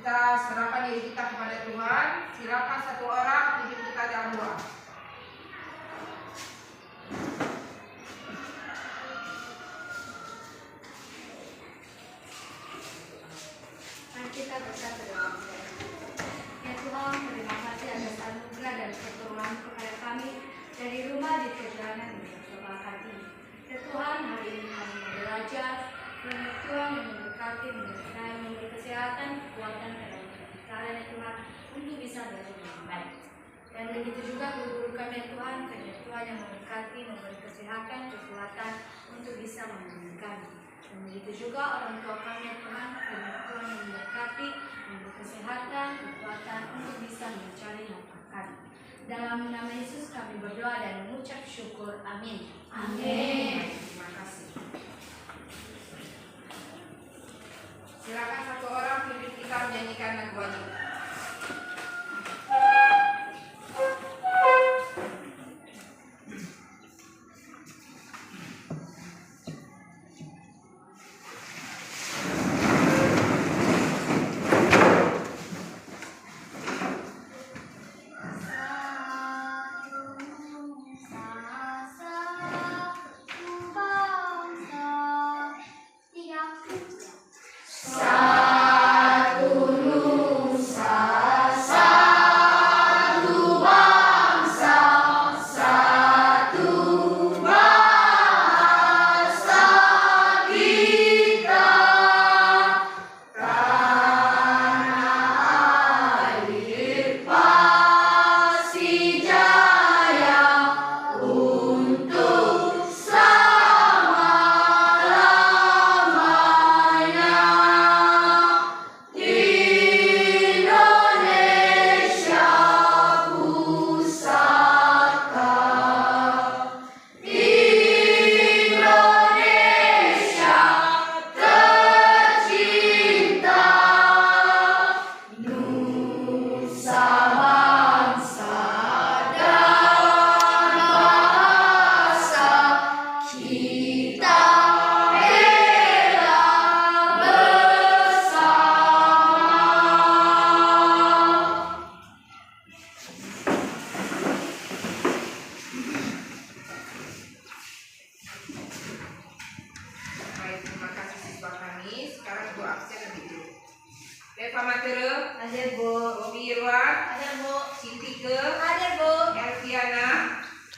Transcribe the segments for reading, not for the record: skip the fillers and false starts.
kita serahkan diri kita kepada Tuhan. Silakan satu orang pimpin kita dalam doa. Kita berkata dalam doa. Ya Tuhan, terima kasih atas anugerah dan pertolongan kepada kami dari rumah di perjalanan berbakat ini. Ya Tuhan, hari ini kami belajar firman Tuhan yang memberkati, memberi kesehatan, kekuatan dalam perkara ya Tuhan untuk bisa belajar dengan baik. Dan begitu juga guru-guru kami ya Tuhan, karena Tuhan yang memberkati, memberi kesehatan, kekuatan untuk bisa membimbing kami. Dan begitu juga orang tua kami ya Tuhan, karena Tuhan yang memberkati, memberi kesehatan, kekuatan untuk bisa mencari nafkah kami. Dalam nama Yesus kami berdoa dan mengucap syukur. Amin. Amin. Terima kasih. Silakan satu orang pimpin kita menyanyikan lagu wajib.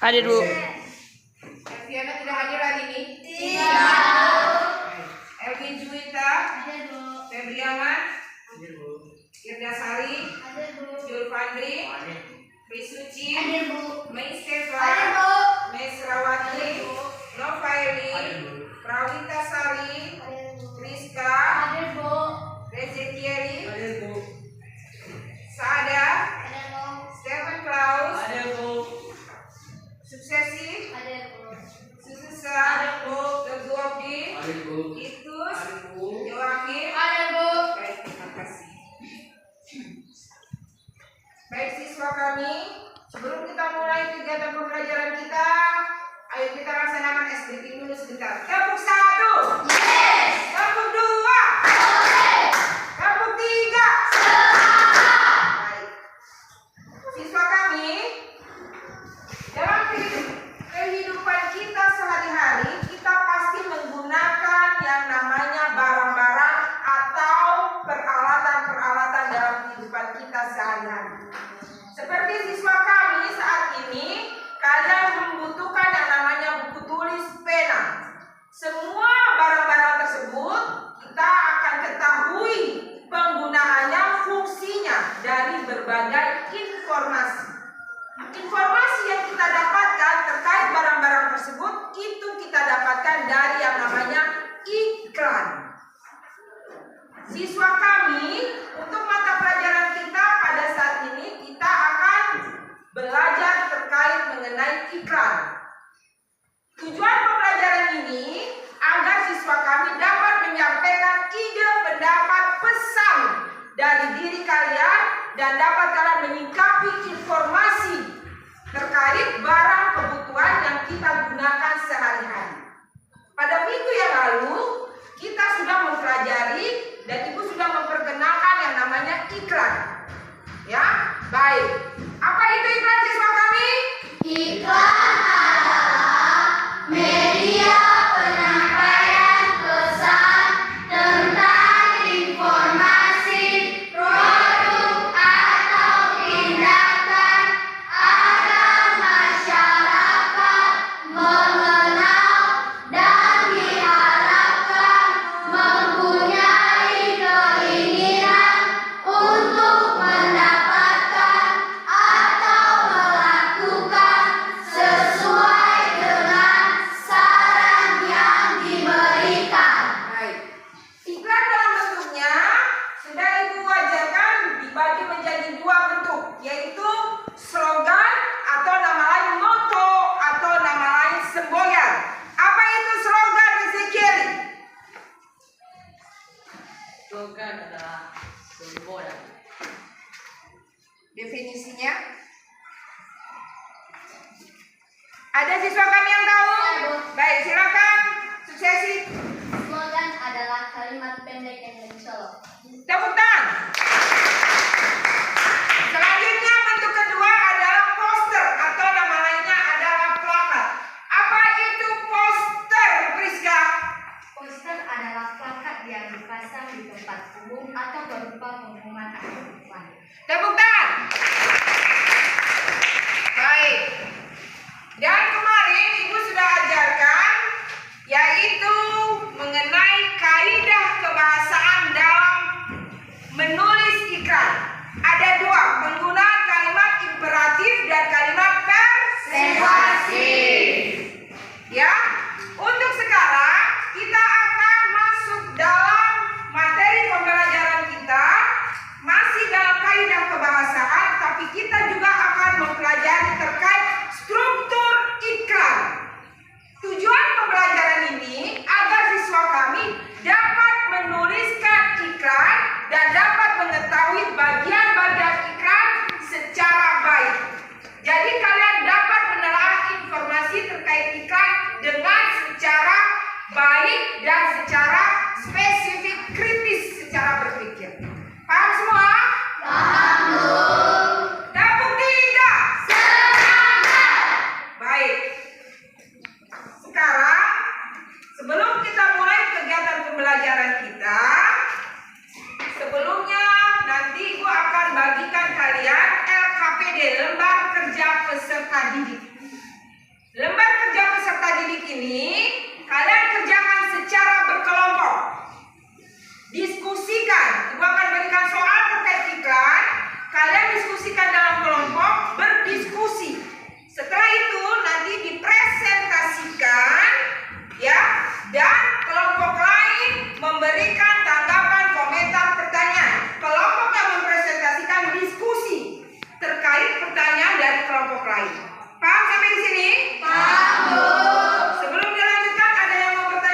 Hadir Bu. Elviana tidak hadir hari ini? Tidak. Elvin Juwita? Hadir Bu. Febriaman? Hadir Bu. Irda Sari? Hadir Bu. Julfandri? Hadir. Risuci? Hadir Bu. Mei Hadir Stefan? Bu. Mesrawati? Novaeli? Hadir Bu. Prawita Sari? Hadir Bu. Rizka? Hadir Bu. Rezetieri? Hadir Bu. Saada? Hadir Bu. Stephen Klaus? Hadir Bu. Suksesi? Hadir Bu. Sususa? Teguh Abdi? Hadir Bu. Itus? Hadir Bu. Joakim? Hadir Bu. Baik, terima kasih. Baik siswa kami, sebelum kita mulai kegiatan pembelajaran kita, ayo kita laksanakan SBT dulu sebentar. Gabung 1. Yes. Gabung 2. Oke. Gabung 3. Baik. Siswa kami, dalam kehidupan kita sehari-hari, kita pasti menggunakan yang namanya barang-barang atau peralatan-peralatan dalam kehidupan kita sehari-hari. Seperti siswa kami saat ini, kalian membutuhkan yang namanya buku tulis, pena. Semua barang-barang tersebut kita akan ketahui penggunaannya, fungsinya dari berbagai informasi. Informasi yang kita dapatkan terkait barang-barang tersebut itu kita dapatkan dari yang namanya iklan. Siswa kami, untuk mata pelajaran kita pada saat ini kita akan belajar terkait mengenai iklan. Tujuan pembelajaran ini agar siswa kami dapat menyampaikan ide, pendapat, pesan dari diri kalian dan dapat kalian menyikapi informasi terkait barang kebutuhan yang kita gunakan sehari-hari. Pada minggu yang lalu kita sudah mempelajari dan Ibu sudah memperkenalkan yang namanya iklan. Ya, baik. Apa itu iklan siswa kami? Iklan adalah media penyampaian pesan tentang informasi, produk atau tindakan agar masyarakat mengenal dan diharapkan mempunyai keinginan untuk mendapatkan atau melakukan sesuai dengan saran yang diberikan. Baik. Iklan dalam bentuknya sudah Ibu ajarkan dibagi menjadi dua bentuk, yaitu slogan atau nama lain moto atau nama lain semboyan. Apa itu slogan, Ezekiel? Slogan adalah semboyan. Definisinya? Ada siswa kami yang tahu? Saya, Bu. Baik, silakan. Suksesi. Slogan adalah kalimat pendek yang mencolok. Tepuk tangan. Selanjutnya bentuk kedua adalah poster atau nama lainnya adalah plakat. Apa itu poster, Priska? Poster adalah plakat yang dipasang di tempat umum atau berupa pengumuman atau iklan. Tepuk tangan. Baik. Dan kemarin Ibu sudah ajarkan yaitu mengenai kaidah kebahasaan dalam menulis iklan. Ada dua, penggunaan kalimat imperatif dan kalimat persuasif. Ya, untuk sekarang kita akan masuk dalam materi pembelajaran kita, masih dalam kaidah kebahasaan, tapi kita juga akan mempelajari terkait struktur iklan. Tujuan pembelajaran ini agar siswa kami dapat menuliskan iklan dan dapat mengetahui bagian-bagian iklan secara baik. Jadi kalian dapat menelaah informasi terkait iklan dengan secara baik dan secara spesifik, kritis secara berpikir. Paham semua? Paham, Bu. Tepuk tiga. Semangat. Baik. Sekarang sebelum kita mulai kegiatan pembelajaran kita, sebelumnya nanti Ibu akan bagikan kalian LKPD, lembar kerja peserta didik. Lembar kerja peserta didik ini kalian kerjakan secara berkelompok. Diskusikan. Ibu akan berikan soal terkait iklan. Kalian diskusikan dalam kelompok, berdiskusi. Setelah itu nanti dipresentasikan, ya, dan kelompok lain memberikan tanggapan, komentar, pertanyaan. Kelompok yang mempresentasikan diskusi terkait pertanyaan dari kelompok lain. Paham sampai di sini? Paham, Bu. Sebelum dilanjutkan, ada yang mau bertanya?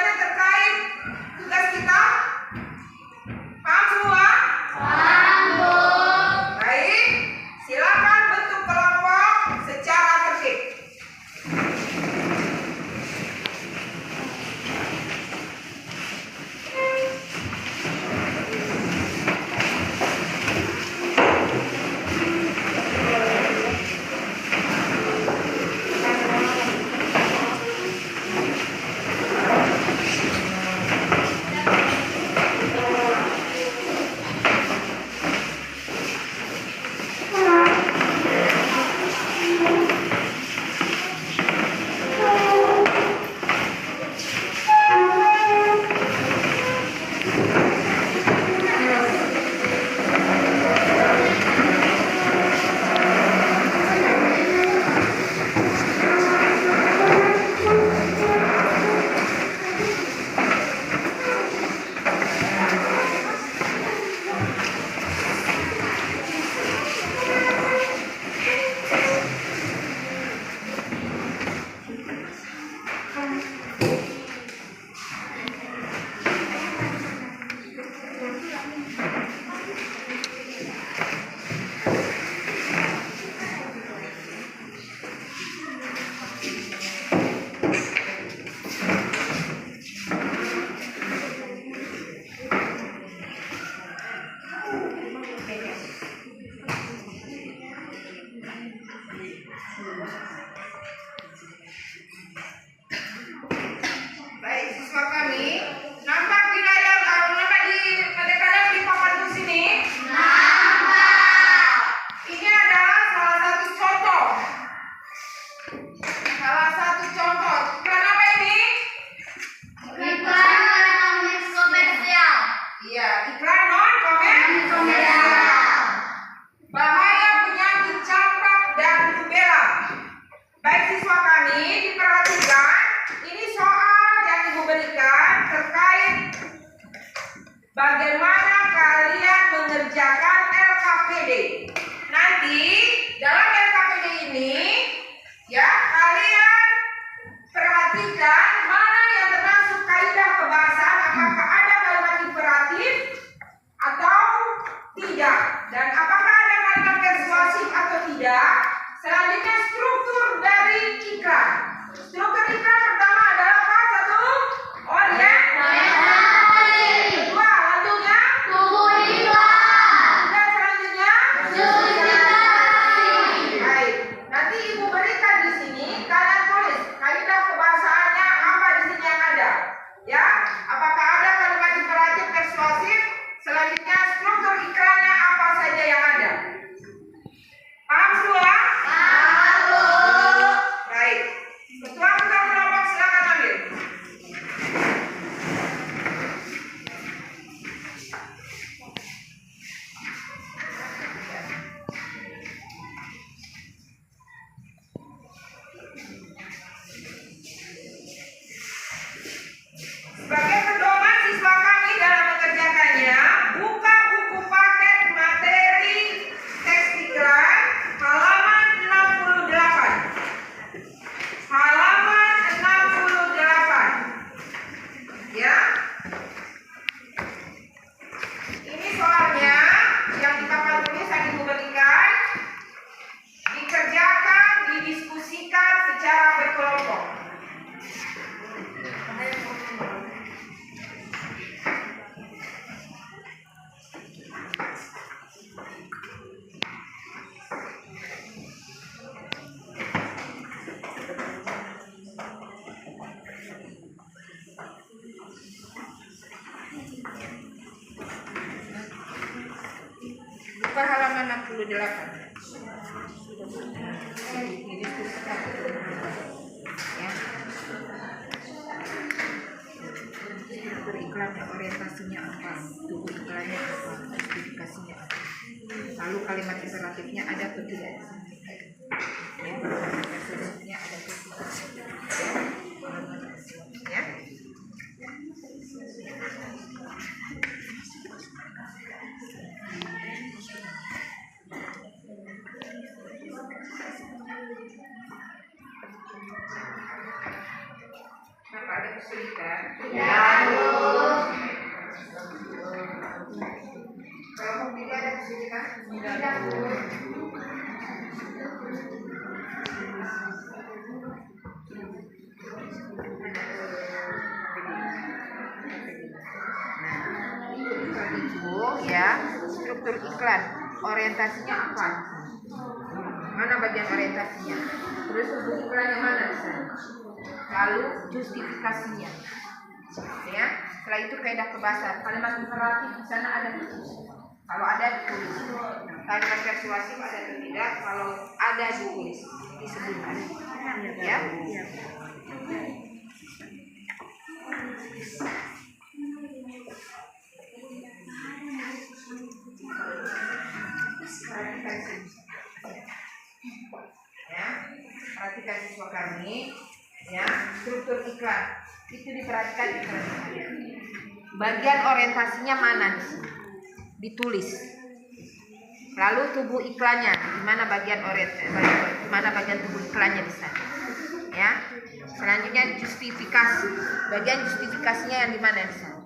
Ini ya. Beriklannya orientasinya apa, tubuh iklannya apa, justifikasinya apa, lalu kalimat imperatifnya ada atau tidak, ya, persuasifnya ada atau tidak, ya. Kenapa ada kesulitan? Kalau tidak ada kesulitan? Ya, struktur iklan, orientasinya apa? Mana bagian orientasinya? Terus tubuh iklan yang mana di sana? Lalu justifikasinya, ya. Setelah itu kaidah kebahasaan. Kalimat imperatif di sana ada ditulis. Kalau ada ditulis. Kalimat persuasif ada atau tidak? Kalau ada ditulis, disebutkan. Ya. Perhatikan siswa kami, ya, struktur iklan itu diperhatikan. Bagian orientasinya mana di sini? Ditulis. Lalu tubuh iklannya, di mana bagian tubuh iklannya di sana? Ya. Selanjutnya justifikasi. Bagian justifikasinya yang di mana di sana?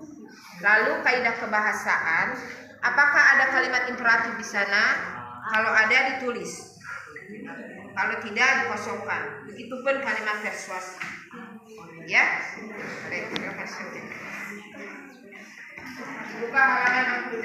Lalu kaidah kebahasaan, apakah ada kalimat imperatif di sana? Kalau ada ditulis. Kalau tidak dikosongkan. Begitupun kalimat persuasi. Ya. Buka halaman 68.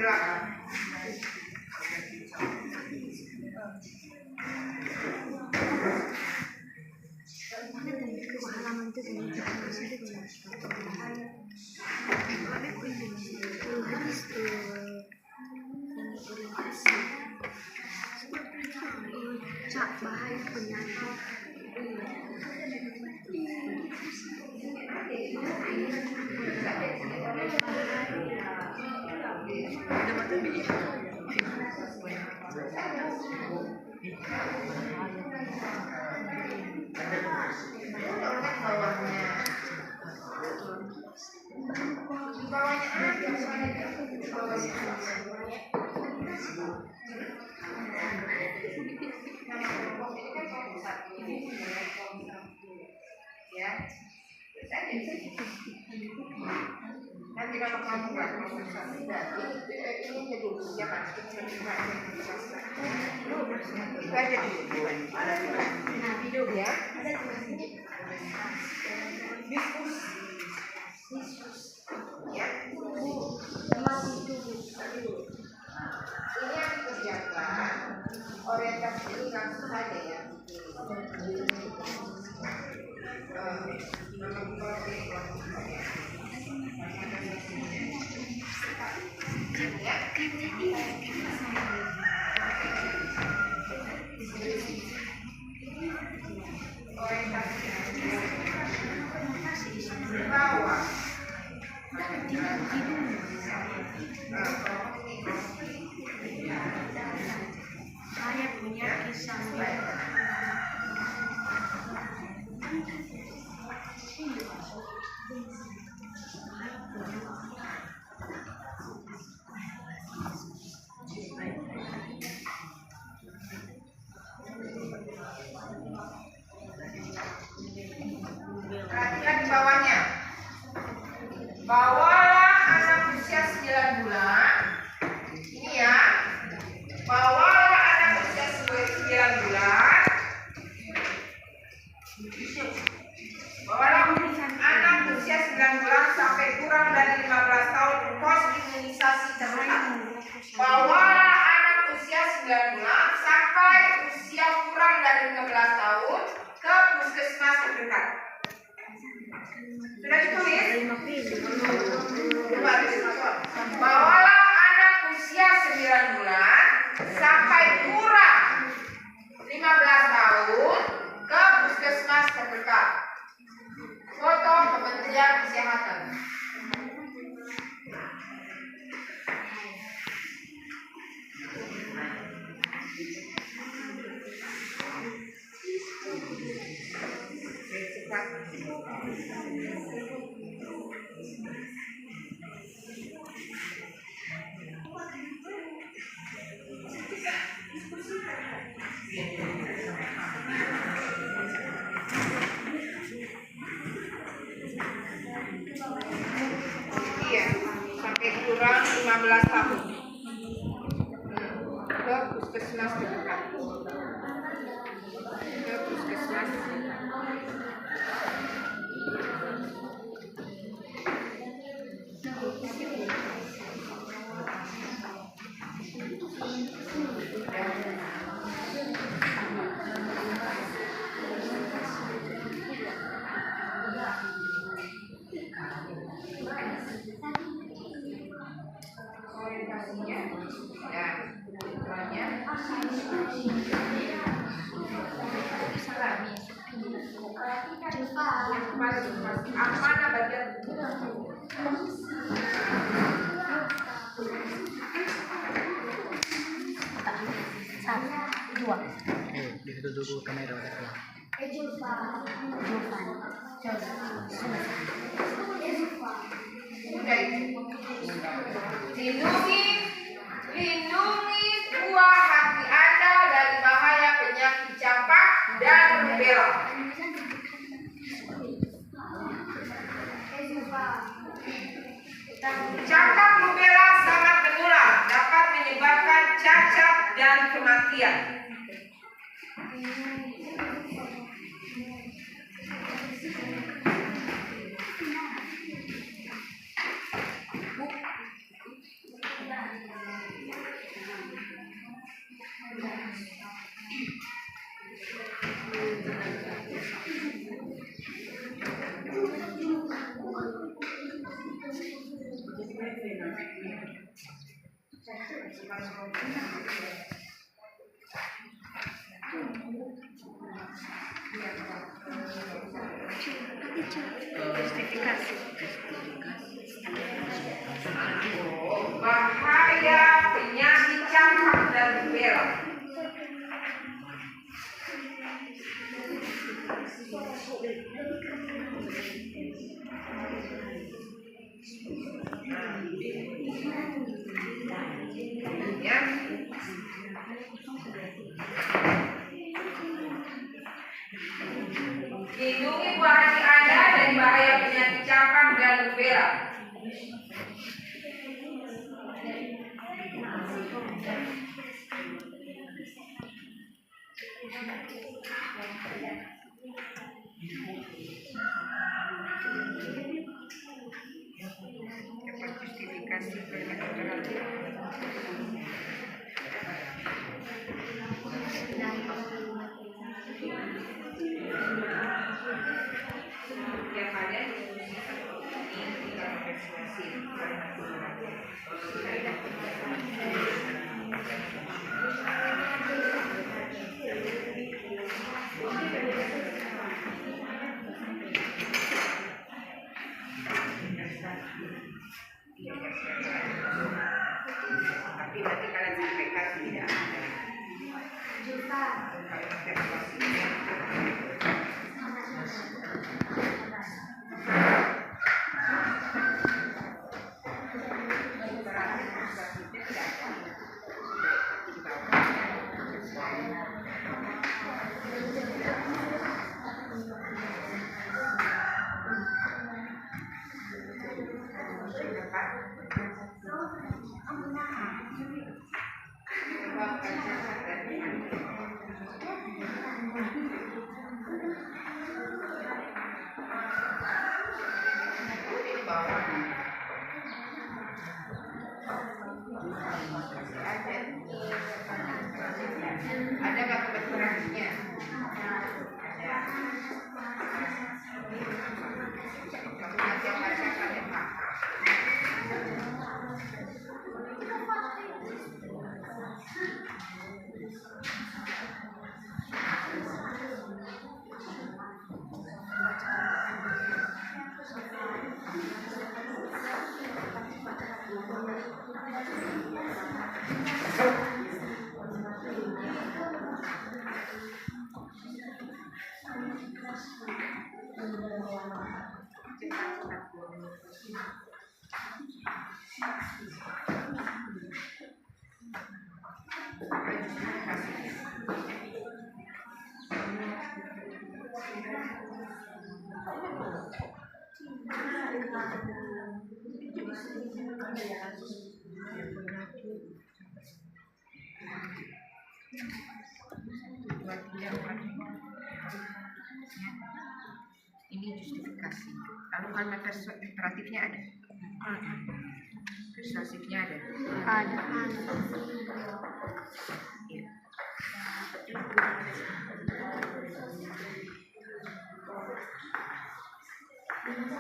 Bahaya penyakit. Ya, nanti kalau kamu nggak mau ini dulu ya kan, itu aja dulu. Hidup ya. Ya. Ini yang dikerjakan orientasi ini langsung saja ya. Saya punya kisah. Perhatikan di bawahnya. Bawalah anak usia 9 bulan. Ini ya. Bawalah anak usia 9 bulan. Bawalah anak usia 9 bulan sampai kurang dari 15 tahun ke pos imunisasi terdekat. Bawalah anak usia 9 bulan sampai usia kurang dari 15 tahun ke puskesmas terdekat. Sudah ditulis? Bawalah anak usia 9 bulan sampai kurang Iya, sampai kurang 15 tahun. Ke puskesmas terdekat. Ke puskesmas. Orientasinya, ya, tujuannya mana bagian Dua. Dito dulu kamera udah. Lindungi buah hati Anda dari bahaya penyakit campak dan rubella. Campak rubella sangat menular, dapat menyebabkan cacat dan kematian. Bahaya penyakit campak dan rubella. Ya. Lindungi buah hati Anda dari bahaya penyakit campak dan rubella. Dapat justifikasi yang ada di ini tidak mengekspresi tapi nanti kalian sampaikan tidak ada. Ada nggak kebetulannya? Kamu nanti akan bacakan ya Pak. Ini justifikasi. Lalu kalimat imperatifnya ada. Persuasifnya ada. Iya.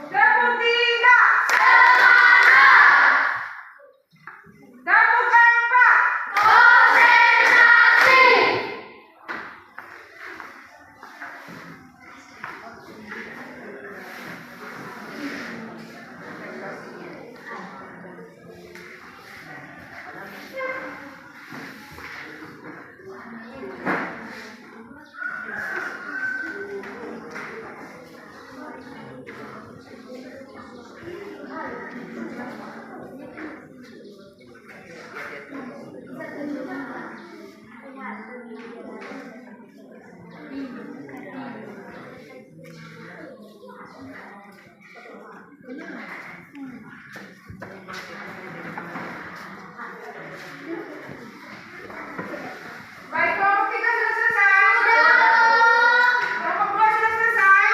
Tepuk tiga. Tepuk keempat. Baik, kelompok 3 sudah selesai? Kelompok 2 sudah selesai?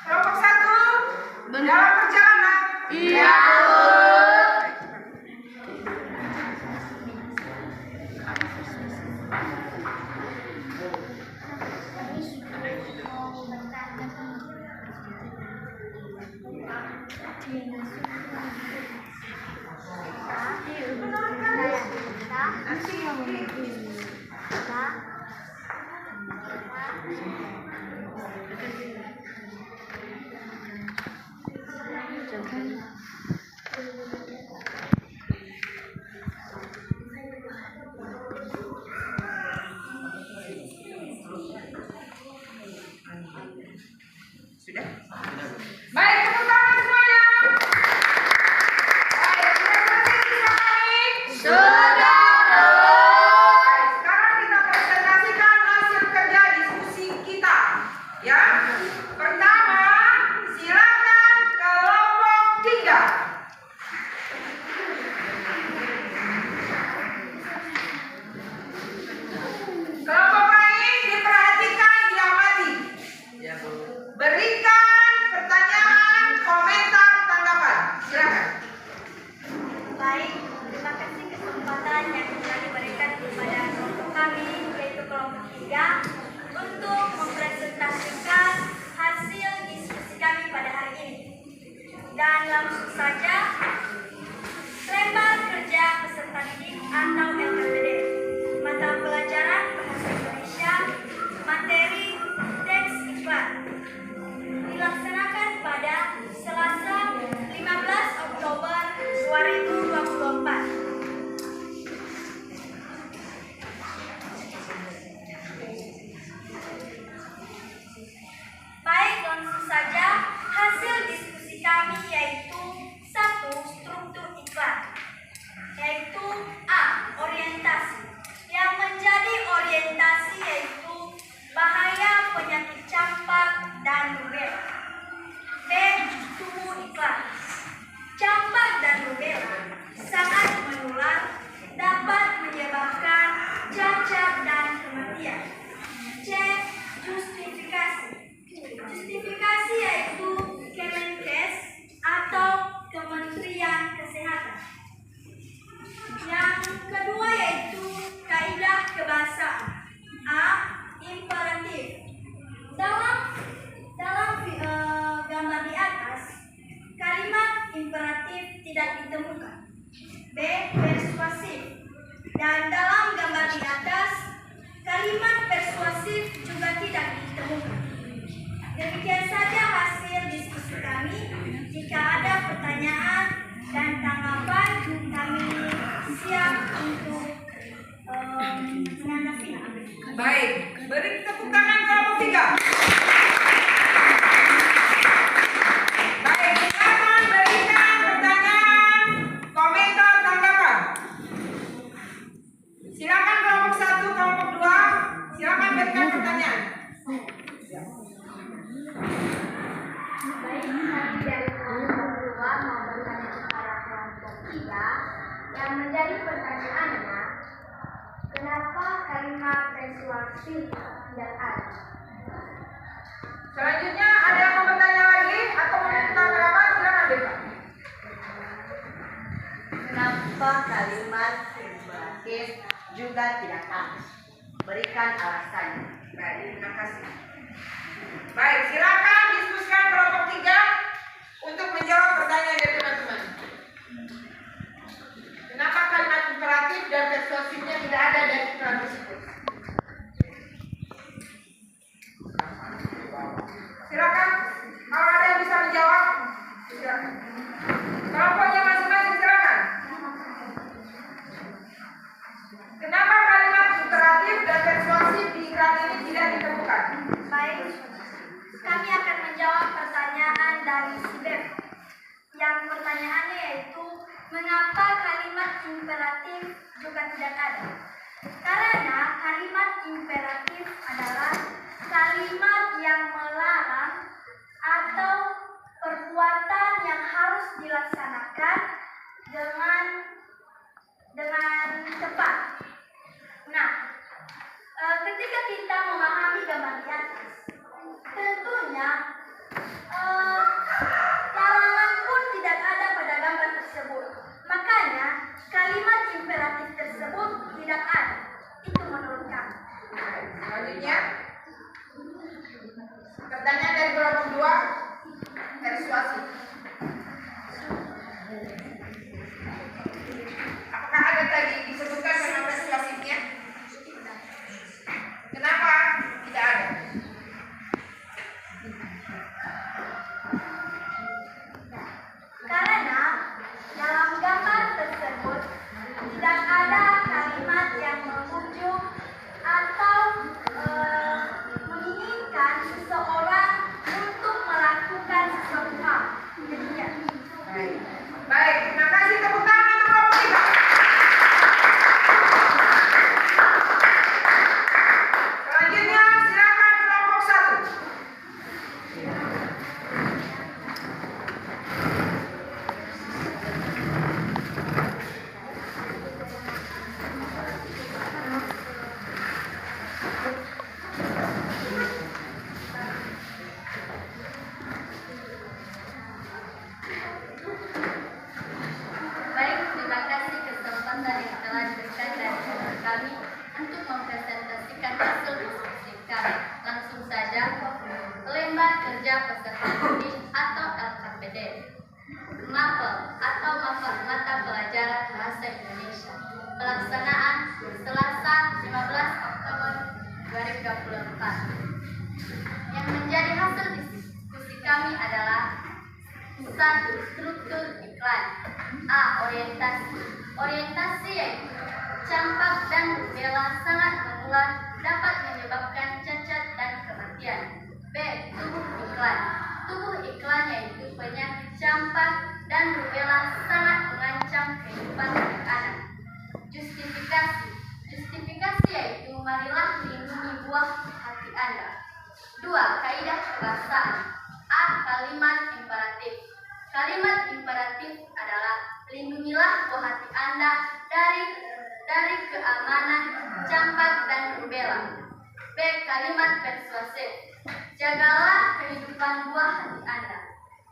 Kelompok 1 dalam perjalanan? Iya. Sudah? Baik, tepuk tangan semuanya. Baik, sudah selesai siswa kami? Sudah. Baik, sekarang kita presentasikan hasil kerja diskusi kita. Ya. Pertama, silakan kelompok 3. Kelompok lain diperhatikan, diamati. Ya, Bu. Berikan pertanyaan, komentar, tanggapan. Silakan. Baik, terima kasih kesempatan yang telah diberikan kepada kelompok kami, yaitu kelompok 3, untuk mempresentasikan hasil diskusi kami pada hari ini. Dan langsung saja, lembar kerja peserta didik atau LKPD, mata pelajaran Bahasa Indonesia, materi teks iklan, dilaksanakan pada Selasa 15 Oktober 2024. Baik, langsung saja hasil diskusi kami yaitu 1. Struktur iklan, yaitu A. Orientasi. Yang menjadi orientasi yaitu bahaya penyakit campak dan rubella. B. Tubuh iklan. Campak dan rubella sangat menular, dapat menyebabkan cacat dan kematian. C. Justifikasi. Justifikasi yaitu Kemenkes atau Kementerian Kesehatan. Yang kedua yaitu kaidah kebahasaan. A. Imperatif. Dalam gambar di atas, kalimat imperatif tidak ditemukan. B. Persuasif. Dan dalam gambar di atas, kalimat persuasif juga tidak ditemukan. Demikian saja hasil diskusi kami. Jika ada pertanyaan dan tanggapan, kami siap untuk menanggapi. Baik, beri tepuk tangan kelompok 3. Baik, silakan berikan pertanyaan, komentar, tanggapan. Silakan kelompok 1, kelompok 2, silakan berikan pertanyaan. Baik, persuasif tidak ada. Selanjutnya ada yang mau bertanya lagi atau meminta pendapat? Silakan Deva. Kenapa kalimat imperatif juga tidak ada? Berikan alasannya. Baik, terima kasih. Baik, silakan diskusikan kelompok 3 untuk menjawab pertanyaan dari teman-teman. Kenapa kalimat imperatif dan persuasifnya tidak ada dari iklan tersebut? Silakan, kalau ada yang bisa menjawab, silakan. Kelompoknya masing-masing, silakan. Kenapa kalimat imperatif dan persuasif di iklan ini tidak ditemukan? Baik, kami akan menjawab pertanyaan dari si Beb. Yang pertanyaannya yaitu, mengapa kalimat imperatif juga tidak ada? Karena kalimat imperatif adalah kalimat yang melarang atau perbuatan yang harus dilaksanakan dengan cepat. Nah, ketika kita memahami gambar di atas, tentunya larangan pun tidak ada pada gambar tersebut. Makanya kalimat imperatif tersebut tidak ada. Itu menurut kami. Selanjutnya, pertanyaan dari kelompok 2, persuasif. Apakah ada tadi disebutkan nama persuasifnya? Kenapa tidak ada? Karena dalam gambar tersebut tidak ada kalimat yang memujuk atau menginginkan seseorang untuk melakukan sesuatu hal. Demikian. Baik, terima kasih, tepuk tangan untuk kelompok 3. Selanjutnya silakan kelompok 1. Baik, terima kasih kesempatan yang telah diberikan dari kami untuk mempresentasikan hasil diskusi kami. Langsung saja, lembar kerja peserta didik atau LKPD, MAPEL atau mata pelajaran bahasa Indonesia. Pelaksanaan Selasa 15 Oktober 2024. Yang menjadi hasil diskusi kami adalah 1. Struktur iklan. A. Orientasi. Orientasi yaitu campak dan rubella sangat menular, dapat menyebabkan cacat dan kematian. B. Tubuh iklan. Tubuh iklan yaitu penyakit campak dan rubella sangat mengancam kehidupan anak. Justifikasi. Justifikasi yaitu marilah lindungi buah hati Anda. 2. Kaidah kebahasaan. A. Kalimat imperatif. Kalimat imperatif adalah lindungilah buah hati Anda dari keamanan campak dan rubella. B. Kalimat persuasif. Jagalah kehidupan buah hati Anda.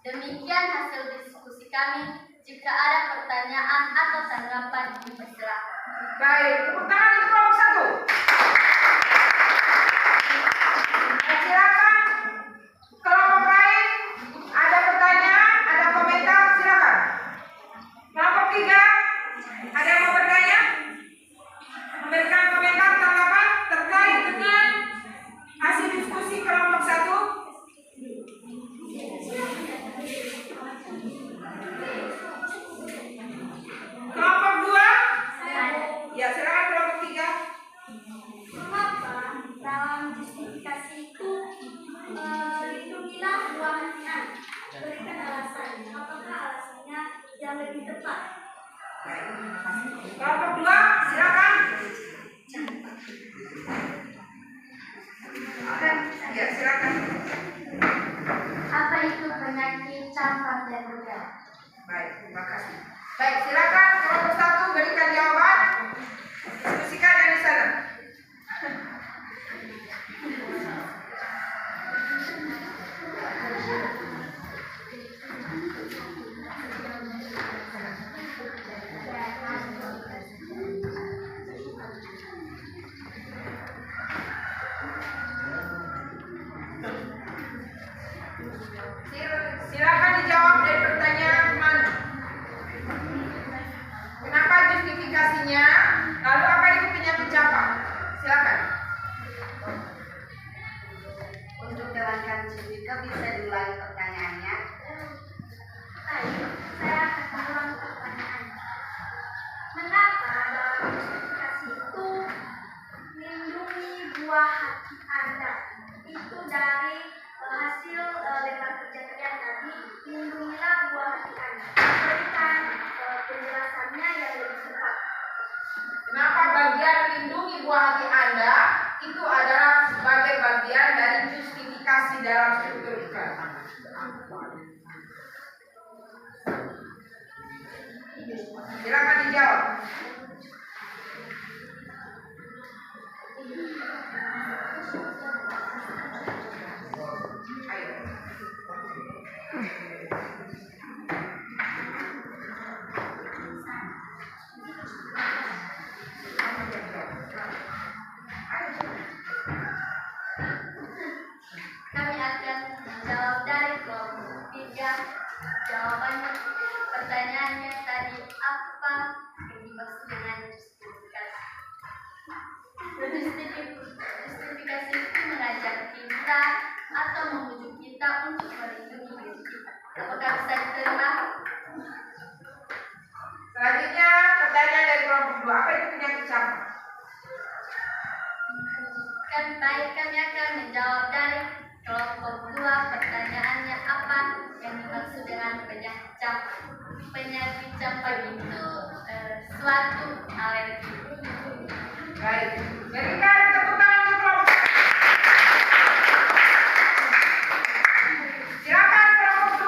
Demikian hasil diskusi kami. Jika ada pertanyaan atau tanggapan, dipersilakan. Baik, tepuk tangan untuk kelompok 1. Silakan kelompok lain, ada pertanyaan, ada komentar, silakan. Kelompok 3, ada yang mau bertanya? Memberikan komentar, tanggapan terkait dengan hasil diskusi kelompok 1? Kelompok 2? Ya, silakan kelompok 3. Mengapa dalam justifikasi itu lindungilah buah hati Anda? Berikan alasannya. Apakah alasannya yang lebih tepat? Kelompok 2, silakan. Ya, silakan. Apa itu penyakit campak dan rubella? Baik, terima kasih. Baik, silakan kelompok 1 berikan jawaban. Diskusikan dari sana. Justifikasi itu mengajak kita atau membujuk kita untuk melindungi diri kita. Apakah bisa diterima? Selanjutnya pertanyaan dari kelompok 2. Apa itu penyakit campak? Baik, kami akan menjawab dari kelompok 2. Pertanyaannya apa yang dimaksud dengan penyakit campak? Penyakit campak itu suatu alergi. Baik, berikan tepuk tangan untuk kelompok. Silakan kelompok 2.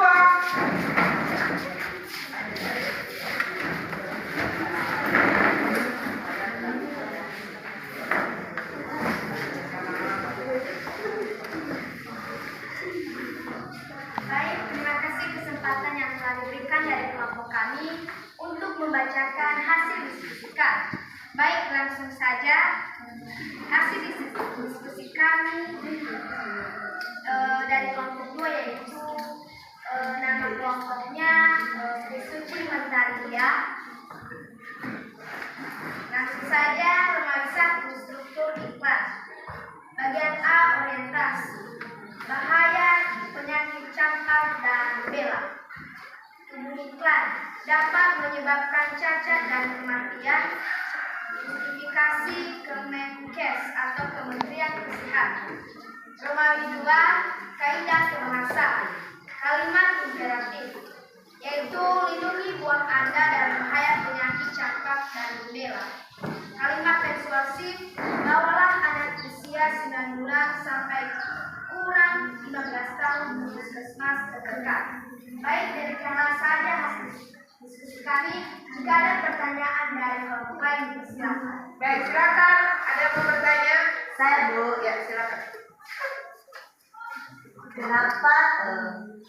Baik, terima kasih kesempatan yang telah diberikan dari kelompok kami untuk membacakan hasil diskusi kami. Baik, langsung saja hasil diskusi kami dari kelompok 2 yaitu nama kelompoknya Sri Suci Mentaria. Langsung saja Romawi 1 struktur iklan. Bagian A orientasi. Bahaya penyakit campak dan rubella. Tubuh iklan dapat menyebabkan cacat dan kematian. Justifikasi Kemenkes atau Kementerian Kesehatan. Romawi 2 kaidah kebahasaan. Kalimat imperatif yaitu lindungi buah Anda dari bahaya penyakit campak dan rubella. Kalimat persuasif, bawalah anak usia 9 bulan sampai kurang 15 tahun ke puskesmas terdekat. Baik, demikianlah saja hasil diskusi kami. Jika ada pertanyaan dari kelompok lain, silakan. Baik, silakan. Ada yang mau bertanya? Saya Bu, ya silakan. Kenapa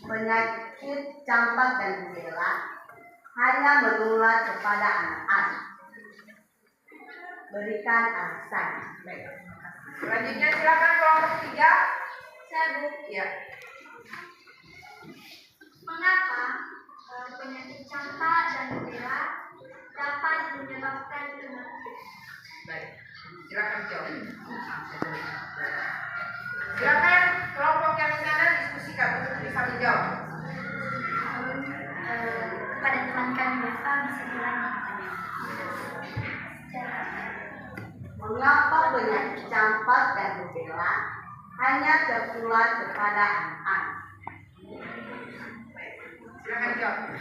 penyakit campak dan rubella hanya menular kepada anak-anak? Berikan alasan. Baik. Selanjutnya silakan kelompok 3. Saya Bu, Ya. mengapa penyakit campak dan rubella dapat menyebabkan kematian? Baik. Silakan jawab. Silakan kelompok yang di sana diskusikan untuk bisa menjawab. Kepada teman kami Bapak bisa diulangi. Mengapa penyakit campak dan rubella hanya tertular kepada anak-anak? Silakan jawab.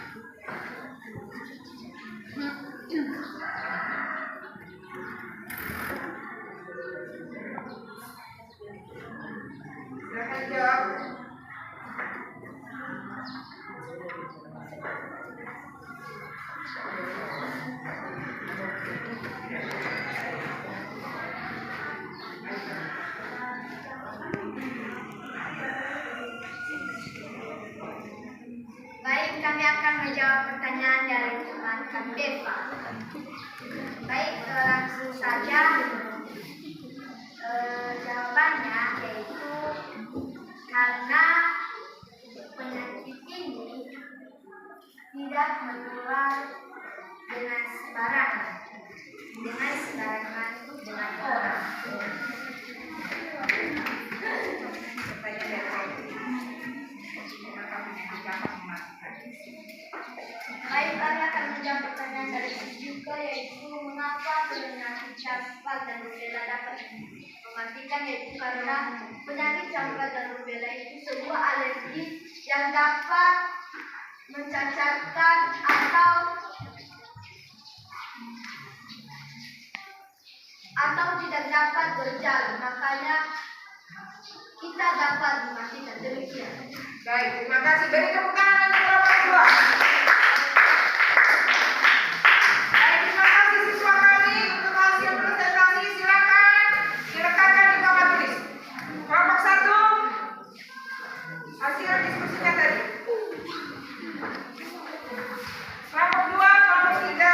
Silakan jawab. Baik, kami akan menjawab pertanyaan dari teman kami Deva. Baik, langsung saja jawabannya yaitu karena penyakit ini tidak menular dengan sembarangan dengan orang. Baik, kami akan menjawab pertanyaan dari juga yaitu mengapa penyakit campak dan rubella dapat mematikan, yaitu karena penyakit campak dan rubella itu sebuah alergi yang dapat mencacatkan atau tidak dapat berjalan, makanya kita dapat dimatikan. Demikian. Baik, terima kasih. Beri tepuk tangan untuk kelompok 2. Baik, terima kasih siswa kami untuk hasil presentasi. Silakan dilekatkan di papan tulis. Kelompok 1, hasil diskusinya tadi. Kelompok 2, kelompok 3.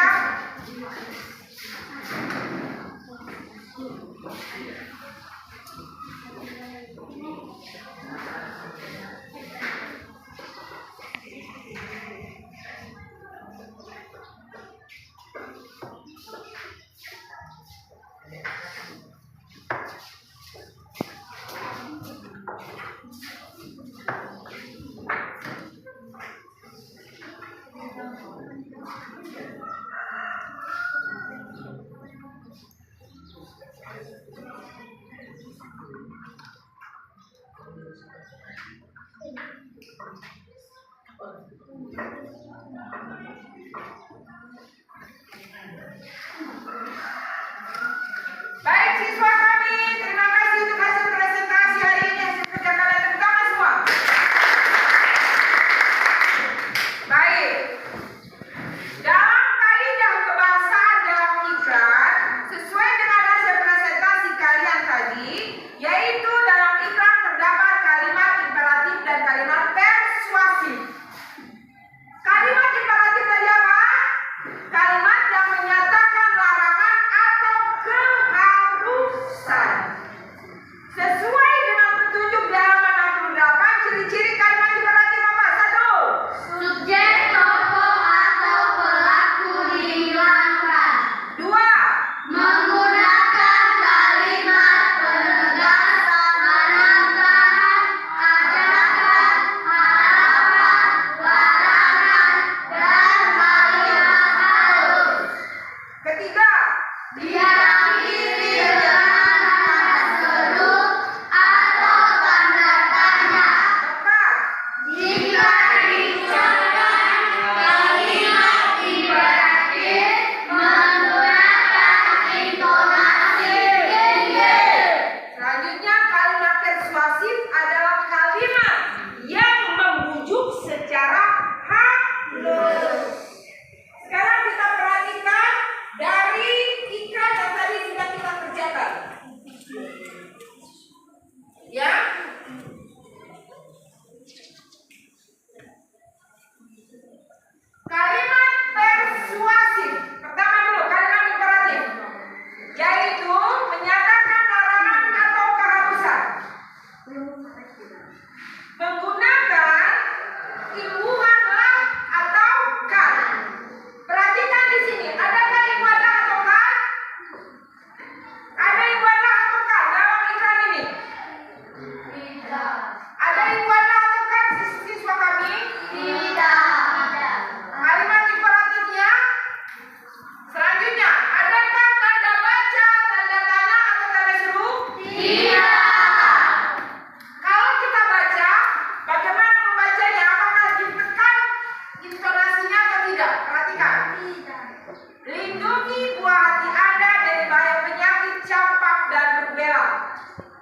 dan rubella.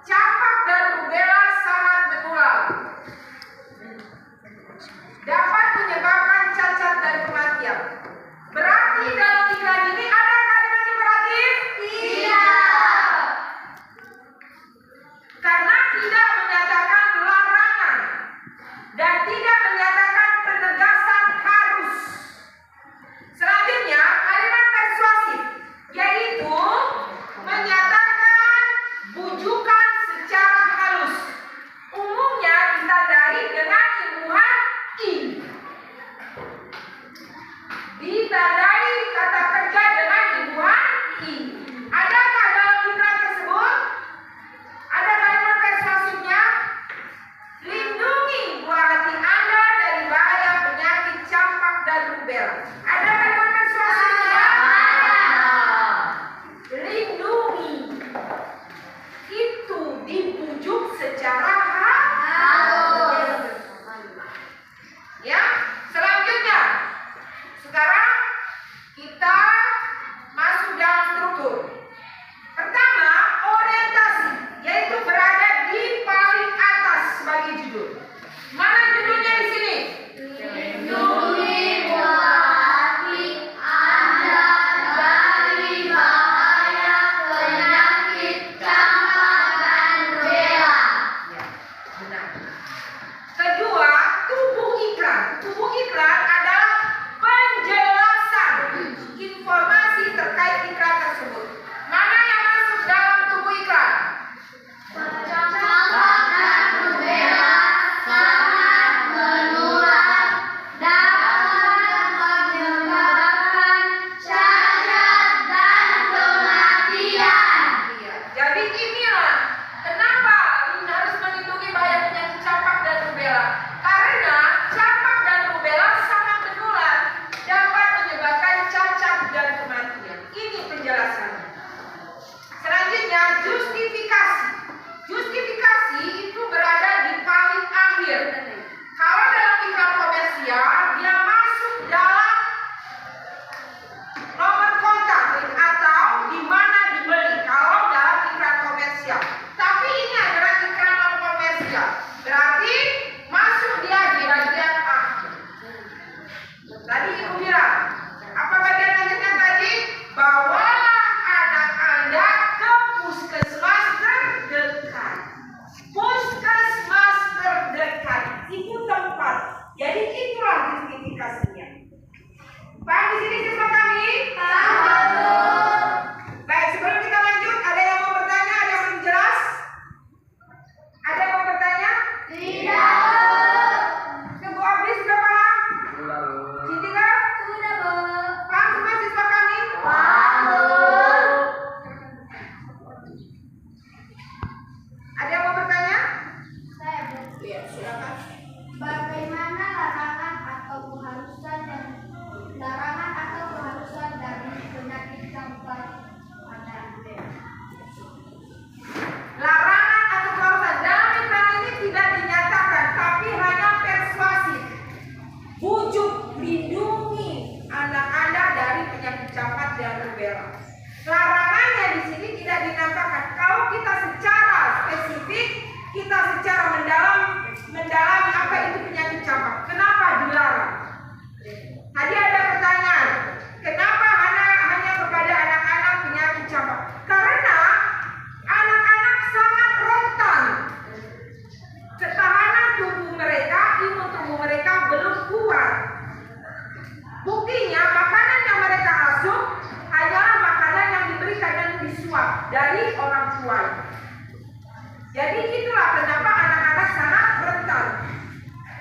Campak dan rubella sangat menular. Dapat menyebabkan cacat dan kematian. Berarti dalam iklan ini ada kalimat imperatif? Tidak. Karena tidak menyatakan larangan dan tidak menyatakan penegasan harus. Selanjutnya, kalimat persuasif, yaitu menyatakan bujukan secara halus. Umumnya ditandai dengan imbuhan i. Ditandai kata kerja dengan imbuhan i. Adakah dalam iklan tersebut? Ada kalimat persuasifnya? Lindungi buah hati Anda dari bahaya penyakit campak dan rubella. Ada kalimat persuasifnya? Lindungi. Itu dibujuk secara halus. Ya, selanjutnya. Sekarang kita masuk dalam struktur. Pertama, orientasi, yaitu berada di paling atas sebagai judul. Mana judulnya di sini? Lindungi buah hati Anda dari bahaya penyakit campak dan rubella. Ya, benar. Kedua, tubuh iklan. Tubuh iklan adalah penjelasan informasi terkait iklan tersebut. Mana yang masuk dalam tubuh iklan? Campak dan rubella sangat menular, dapat menyebabkan cacat dan kematian. Iya. Jadi inilah kenapa harus melindungi bahaya penyakit campak dan rubella. Karena campak dan rubella sangat menular, dapat menyebabkan cacat dan kematian. Ini penjelasannya. Selanjutnya, justifikasi. Justifikasi itu berada di paling akhir. Kalau dalam iklan komersial, dia masuk dalam nomor kontak atau di mana dibeli kalau dalam iklan komersial. Tapi ini adalah iklan non komersial. Berarti masuk dia di bagian akhir. Tadi Ibu bilang, apa bagian akhirnya tadi? Bawalah anak Anda ke puskesmas terdekat. Puskesmas terdekat itu tempat. Jadi itulah justifikasinya. Paham di sini siswa kami? Baik, sebelum kita lanjut, ada yang mau bertanya? Ada yang belum jelas? Ada yang mau bertanya? Tidak. Ibu Abdi sudah paham? Cintika? Sudah, Bu. Paham semua siswa kami? Ada yang mau bertanya? Saya, Bu. Iya, silakan. Bagaimana larangan atau keharusan dari penyakit campak dan rubella? Larangan atau keharusan dalam iklan ini tidak dinyatakan, tapi hanya persuasif. Bujuk, lindungi anak Anda dari penyakit campak dan rubella. Larangannya di sini tidak dinyatakan. Kalau kita secara spesifik, kita secara mendalami apa itu penyakit campak. Kenapa dilarang? Tadi ada pertanyaan, kenapa hanya kepada anak-anak penyakit campak? Karena anak-anak sangat rentan. Ketahanan tubuh mereka, imun tubuh mereka belum kuat. Buktinya makanan yang mereka asup hanyalah makanan yang diberikan dan disuap dari orang tua. Jadi itulah kenapa anak-anak sangat rentan.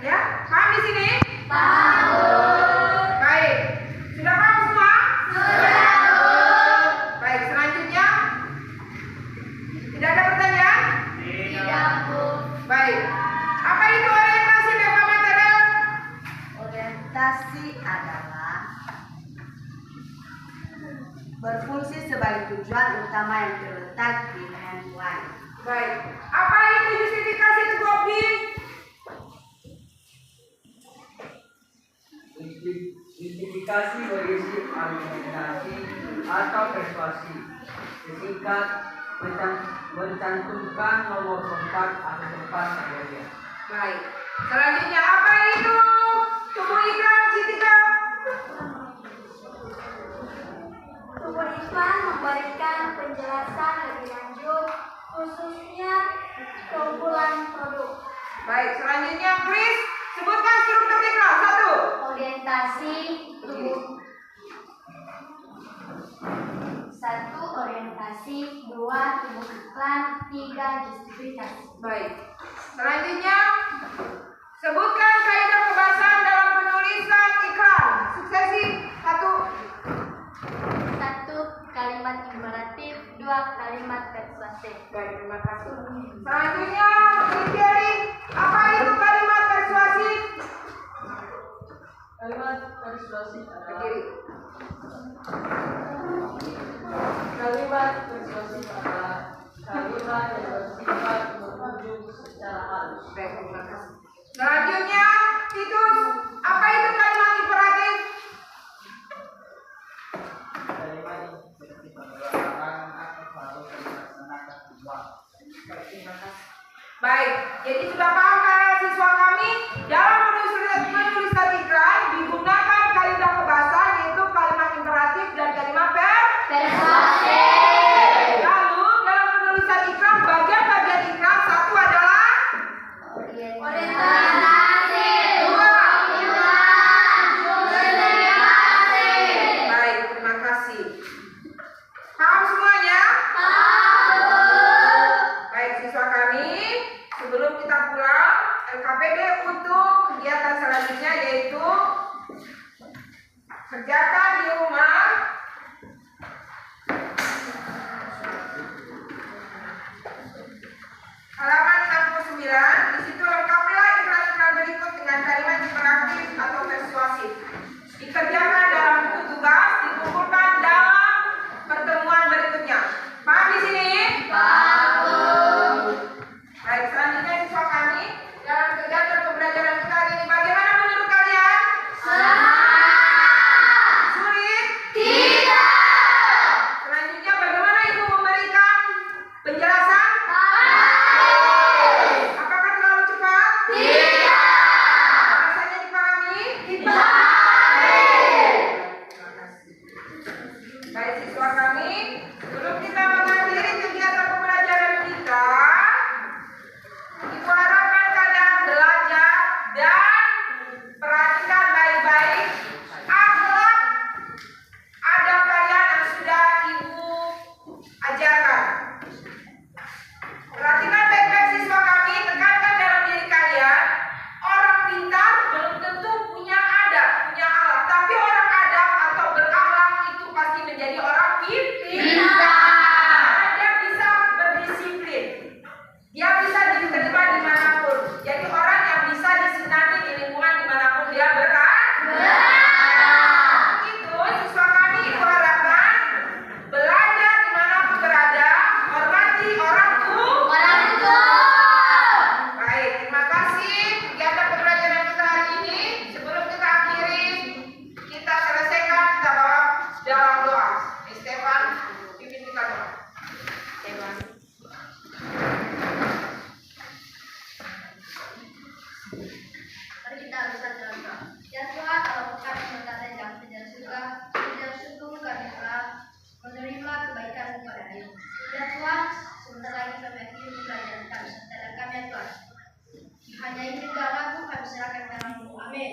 Ya, paham di sini? Paham. Baik, sudah paham semua? Sudah, Bu. Baik, selanjutnya tidak ada pertanyaan? Tidak, Bu. Baik, apa itu orientasi Beva Material? Orientasi adalah berfungsi sebagai tujuan utama yang terletak di handline. Baik, apa itu justifikasi itu Bobi? Justifikasi berisi argumentasi atau persuasi. Sesingkat, mencantumkan nomor tempat atau tempat kejadian. Baik. Selanjutnya apa itu tubuh iklan, Citika? Tubuh iklan memberikan penjelasan lebih lanjut, khususnya keunggulan produk. Baik. Selanjutnya, Chris, sebutkan struktur iklan. 1. Orientasi tubuh. 1. Orientasi. 2. Tubuh iklan. 3. Justifikasi. Baik. Selanjutnya, sebutkan kaidah kebahasaan dalam penulisan iklan. Suksesi. 1. 1. Kalimat imperatif. 2. Kalimat persuasif. Baik, terima kasih. Selanjutnya, Jerry, apa itu kalimat persuasif? Kalimat persuasif adalah kalimat yang bersifat menunjuk secara halus. Baik, terima kasih. Selanjutnya, Titus, apa itu kalimat imperatif? Kalimat yang bersifat mengatakan aku harus dilaksanakan semua. Baik, terima kasih. Baik, jadi sudah paham kan siswa kami dalam penulisan iklan digunakan kaidah kebahasaan yaitu kalimat imperatif dan kalimat Persuasif. Lalu dalam penulisan iklan bagian-bagian iklan satu adalah Orientasi. 2. Justifikasi. Baik, terima kasih. Paham semuanya? Baik, siswa kami, sebelum kita pulang, LKPD untuk kegiatan selanjutnya yaitu kerjakan di rumah halaman 69. Di situ lengkapilah iklan-iklan berikut dengan kalimat interaktif atau persuasif. Dikerjakan dalam buku tugas, dikumpulkan dalam pertemuan berikutnya. Paham di sini? Baik, selanjutnya siswa kami dalam kegiatan pembelajaran kita hari ini bagaimana menurut kalian? Sulit? Selanjutnya bagaimana Ibu memberikan penjelasan? Apakah terlalu cepat? Rasanya dipahami? Baik siswa kami, sebelum kita mengakhiri kegiatan pembelajaran kita, Ibu harapkan kalian belajar dan perhatikan baik-baik akhlak adab kalian yang sudah Ibu ajarkan. Perhatikan baik-baik siswa kami, tekankan dalam diri kalian, orang pintar belum tentu punya adab, punya akhlak, tapi orang adab atau berakhlak itu pasti menjadi orang pintar. Karena dia bisa berdisiplin. Dia bisa diterima dimanapun. Jadi orang yang bisa disenangi di lingkungan dimanapun dia berada. Itu siswa kami Ibu harapkan belajar dimanapun berada, hormati orang tua. Baik, terima kasih. Kegiatan pembelajaran kita hari ini. Sebelum kita akhiri, kita selesaikan kita bawa dalam doa. Stefan, pimpin kita doa. Stefan. Mari kita bersatu dalam doa. Ya Tuhan, kalau kami berkata yang tidak suka, tidak sungguh kami telah menerima kebaikan kepada Dia. Ya Tuhan, sebentar lagi kami akhiri pelajaran kami. Sertakan kami ya Tuhan. Hanya ini doa kami serahkan dalam-Mu. Amin.